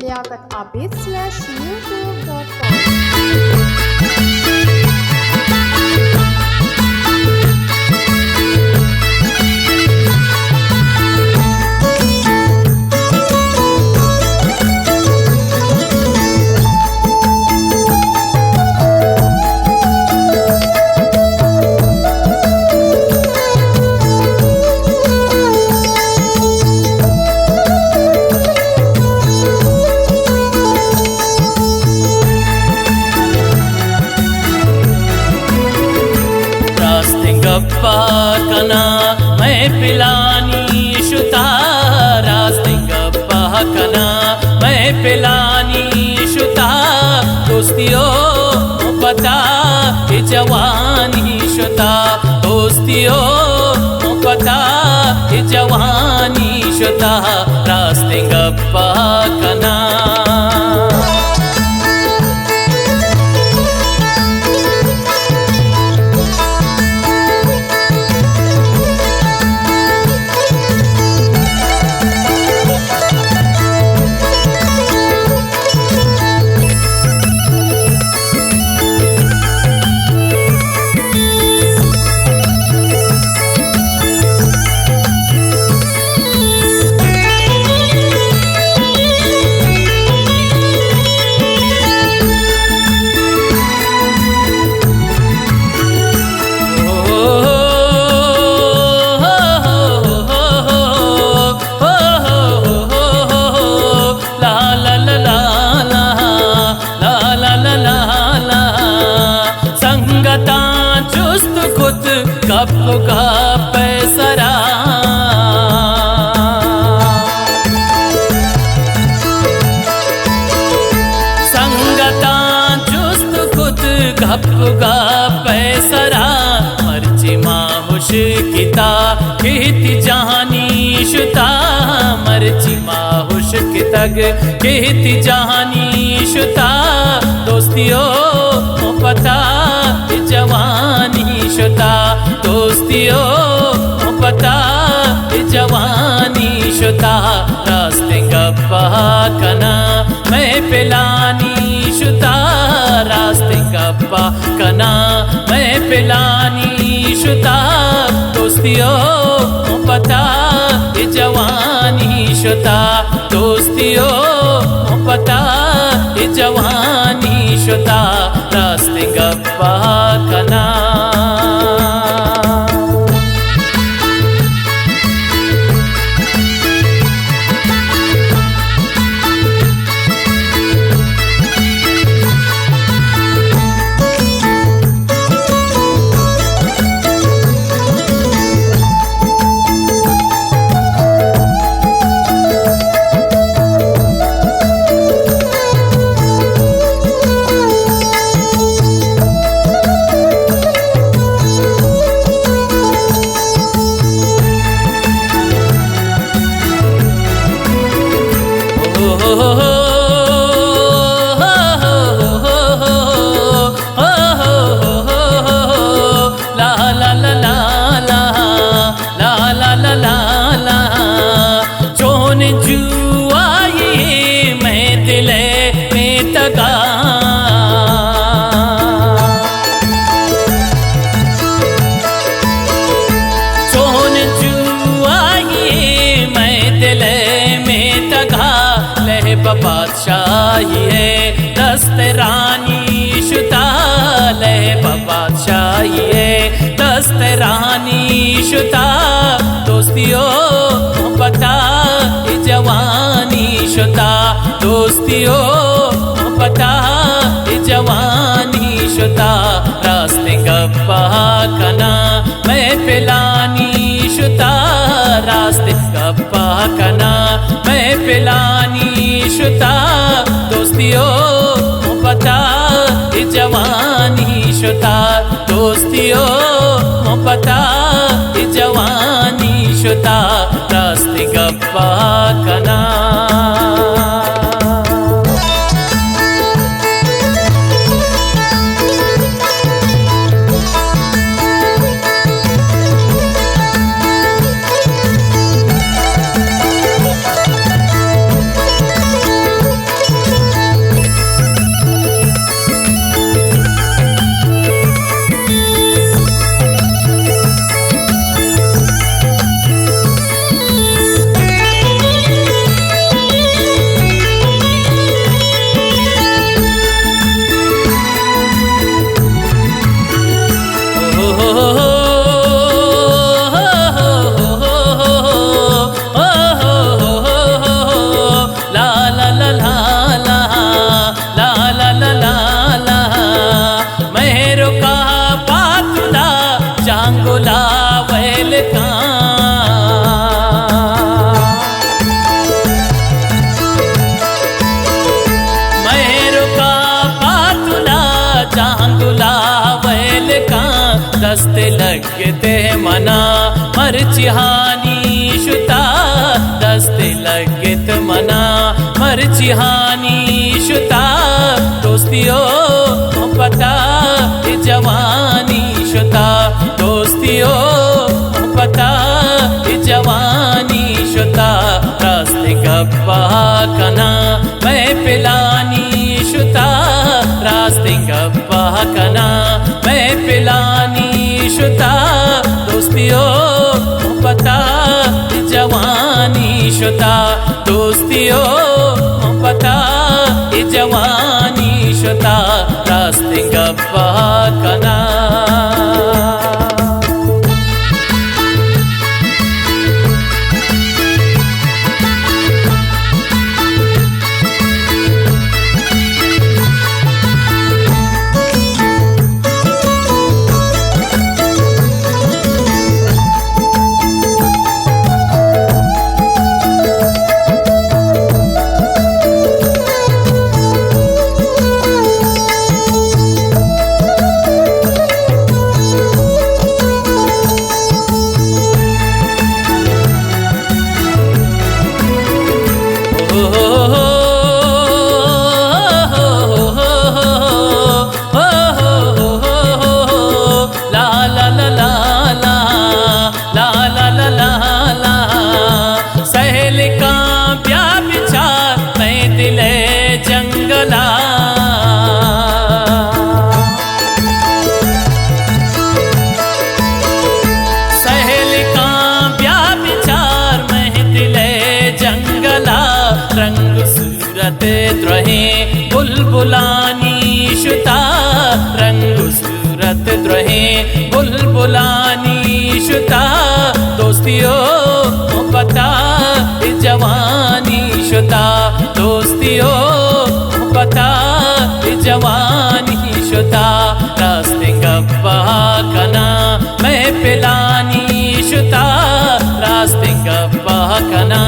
liaqatabid.youtube.com गप्पा कना मैं पिलानी शुता रास्ते गप्पा कना मैं पिलानी शुता दोस्तियों पता कि जवानी शुता दोस्तियों पता कि जवानी शुता रास्ते गप्पा कना गप गप सरा संगता चुस्त खुद गप गप सरा मर्जी माहुश किता कहती जहानी शुता मर्जी माहुश कितग कहती जहानी शुता दोस्तियों पता जवानी शुता दोस्तियों पता जवानी शुता रास्ते गप्पा कना मैं पिलानी शुता रास्ते गप्पा कना मैं पिलानी शुता दोस्तियों पता जवानी शुता दोस्तियों पता जवानी शुता रास्ते गप्पा कना बादशाही है दस्त रानी शुता ले बादशाही है दस्त रानी शुता दोस्तियों पता जवानी शुता दोस्तियों पता जवानी शुता रास्ते गप्पा कना मैं पिलानी शुता रास्ते गप्पा कना मैं पिलानी शुता दोस्तियों पता जवानी शुता दोस्तियों पता जवानी शुता रास्ते गप्पा कना दस्ते लगते मना मरचिहानी शुता दस्ते लगत मना मरचिहानी शुता दोस्तियों पता जवानी शुता दोस्तियों पता जवानी शुता रास्ते गप्पा कना मैं पिलानी शुता रास्ते गप्पा कना मैं पिलानी शुता दोस्तियों पता जवानी शुता दोस्तियों पता जवानी शुता रास्ते गप्पा कना सहेल का ब्याह बिछा मैं दिले जंगला सहेल का ब्याह बिचार मैं दिले जंगला रंग सूरत द्रोहे बुलबुलानी शुता रंग सूरत द्रोहे बुलबुलानी शुता दोस्तियों पता जवानी शुता दोस्तियों पता जवानी शुता रास्ते गप्पा कना मैं पिलानी शुता रास्ते गप्पा कना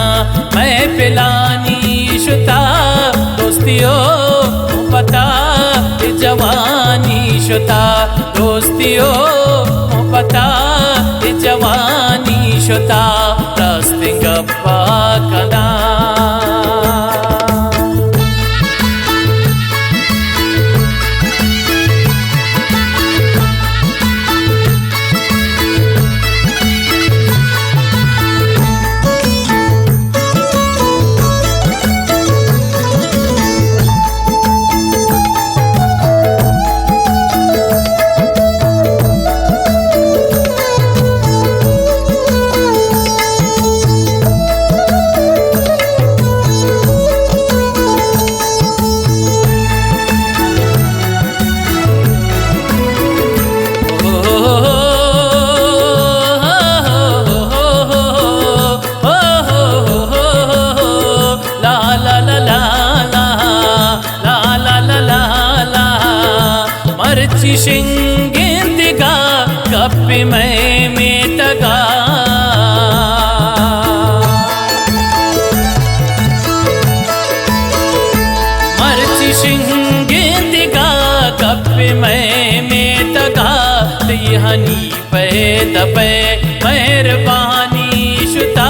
मैं पिलानी शुता दोस्तियों पता जवानी शुता दोस्तियों पता जवानी शुता रास्ते गप्पा कना मर्ची शिंगिंदिगा कप्पी में तगा मर्ची शिंगिंदिगा कप्पी में तगा तिहनी पे दपे मेहरबानी शुता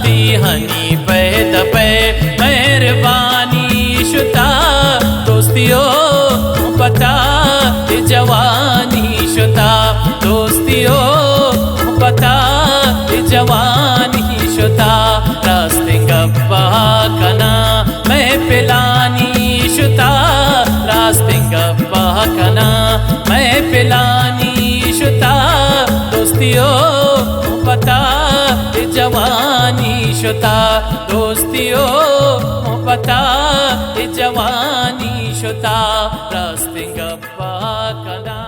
तिहनी पे दपे मेहरबानी शुता दोस्तियों पता जवानी शुता दोस्तियों पता जवानी शुता रास्ते गप्पा कना मैं पिलानी शुता रास्ते गप्पा कना मैं पिलानी शुता दोस्तियों पता जवानी शुता दोस्तियों पता जवानी शुता रास्ते गप्पा कना।